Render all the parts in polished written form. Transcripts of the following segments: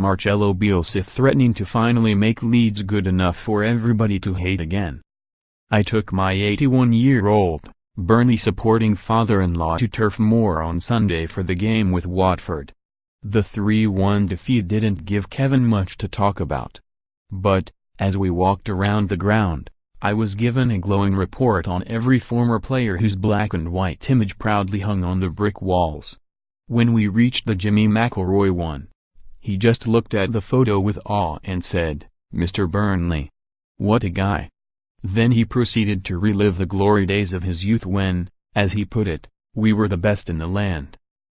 Marcelo Bielsa threatening to finally make Leeds good enough for everybody to hate again. I took my 81-year-old, Burnley-supporting father-in-law to Turf Moor on Sunday for the game with Watford. The 3-1 defeat didn't give Kevin much to talk about. But, as we walked around the ground, I was given a glowing report on every former player whose black and white image proudly hung on the brick walls. When we reached the Jimmy McIlroy one, he just looked at the photo with awe and said, "Mr. Burnley. What a guy." Then he proceeded to relive the glory days of his youth when, as he put it, we were the best in the land.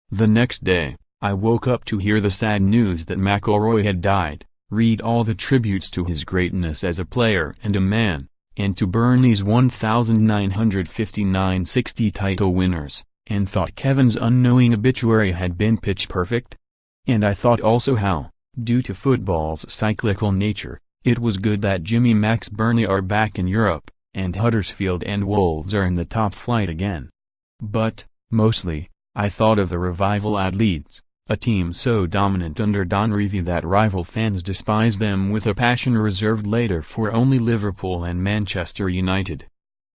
The next day, I woke up to hear the sad news that McIlroy had died, read all the tributes to his greatness as a player and a man, and to Burnley's 1959-60 title winners, and thought Kevin's unknowing obituary had been pitch perfect. And I thought also how, due to football's cyclical nature, it was good that Jimmy Mac's Burnley are back in Europe, and Huddersfield and Wolves are in the top flight again. But, mostly, I thought of the revival at Leeds, a team so dominant under Don Revie that rival fans despise them with a passion reserved later for only Liverpool and Manchester United.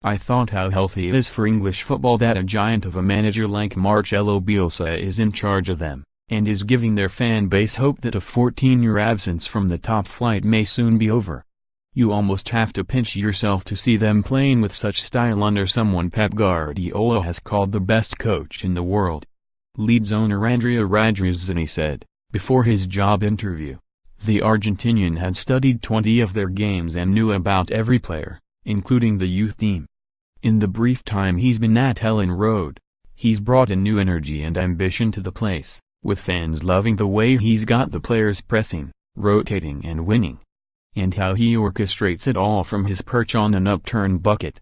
I thought how healthy it is for English football that a giant of a manager like Marcelo Bielsa is in charge of them, and is giving their fan base hope that a 14-year absence from the top flight may soon be over. You almost have to pinch yourself to see them playing with such style under someone Pep Guardiola has called the best coach in the world. Leeds owner Andrea Radrizzani said, before his job interview, the Argentinian had studied 20 of their games and knew about every player, including the youth team. In the brief time he's been at Ellen Road, he's brought a new energy and ambition to the place, with fans loving the way he's got the players pressing, rotating and winning. And how he orchestrates it all from his perch on an upturned bucket.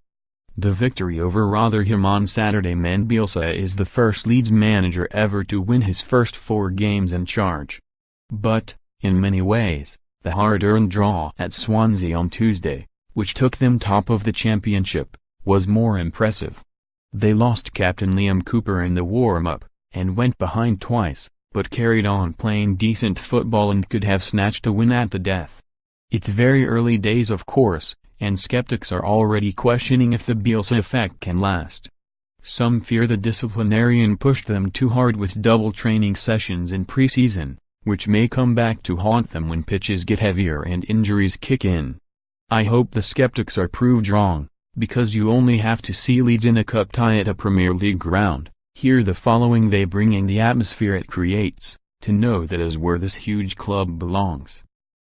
The victory over Rotherham on Saturday meant Bielsa is the first Leeds manager ever to win his first 4 games in charge. But, in many ways, the hard-earned draw at Swansea on Tuesday, which took them top of the championship, was more impressive. They lost captain Liam Cooper in the warm-up, and went behind twice, but carried on playing decent football and could have snatched a win at the death. It's very early days of course, and skeptics are already questioning if the Bielsa effect can last. Some fear the disciplinarian pushed them too hard with double training sessions in pre-season, which may come back to haunt them when pitches get heavier and injuries kick in. I hope the skeptics are proved wrong, because you only have to see Leeds in a cup tie at a Premier League ground, hear the following they bring and the atmosphere it creates, to know that is where this huge club belongs.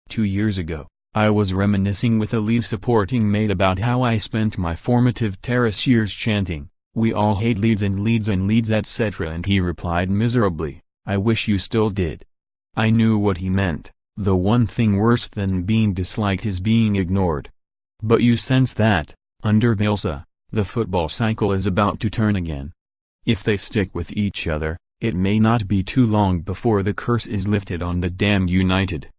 2 years ago, I was reminiscing with a Leeds-supporting mate about how I spent my formative terrace years chanting, "We all hate Leeds and Leeds and Leeds etc." and he replied miserably, "I wish you still did." I knew what he meant. The one thing worse than being disliked is being ignored. But you sense that, under Bielsa, the football cycle is about to turn again. If they stick with each other, it may not be too long before the curse is lifted on the damned United.